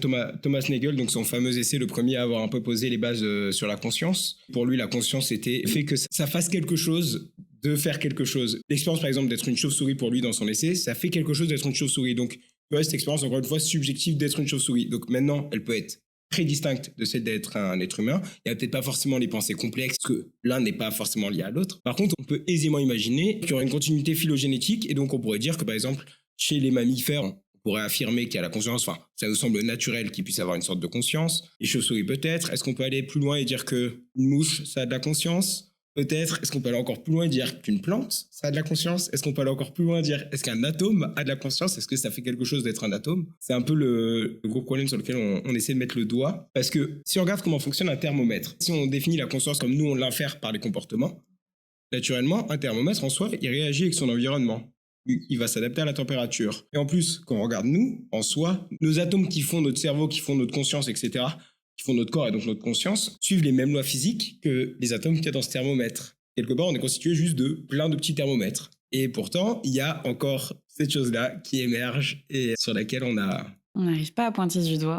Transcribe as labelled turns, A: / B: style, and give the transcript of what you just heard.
A: Thomas Nagel, donc son fameux essai, le premier à avoir un peu posé les bases sur la conscience. Pour lui, la conscience était fait que ça fasse quelque chose de faire quelque chose. L'expérience, par exemple, d'être une chauve-souris pour lui dans son essai, ça fait quelque chose d'être une chauve-souris. Donc, tu vois, cette expérience, encore une fois, subjective d'être une chauve-souris. Donc maintenant, elle peut être très distincte de celle d'être un être humain. Il n'y a peut-être pas forcément les pensées complexes, parce que l'un n'est pas forcément lié à l'autre. Par contre, on peut aisément imaginer qu'il y aurait une continuité phylogénétique, et donc on pourrait dire que, par exemple, chez les mammifères, on pourrait affirmer qu'il y a la conscience, enfin, ça nous semble naturel qu'il puisse avoir une sorte de conscience. Les chauves-souris, peut-être. Est-ce qu'on peut aller plus loin et dire qu'une mouche, ça a de la conscience ? Peut-être. Est-ce qu'on peut aller encore plus loin et dire qu'une plante, ça a de la conscience ? Est-ce qu'on peut aller encore plus loin et dire, est-ce qu'un atome a de la conscience ? Est-ce que ça fait quelque chose d'être un atome ? C'est un peu le gros problème sur lequel on essaie de mettre le doigt. Parce que si on regarde comment fonctionne un thermomètre, si on définit la conscience comme nous, on l'infère par les comportements, naturellement, un thermomètre en soi, il réagit avec son environnement. Il va s'adapter à la température. Et en plus, quand on regarde nous, en soi, nos atomes qui font notre cerveau, qui font notre conscience, etc., qui font notre corps et donc notre conscience, suivent les mêmes lois physiques que les atomes qu'il y a dans ce thermomètre. Quelque part, on est constitué juste de plein de petits thermomètres. Et pourtant, il y a encore cette chose-là qui émerge et sur laquelle on a...
B: On n'arrive pas à pointer du doigt.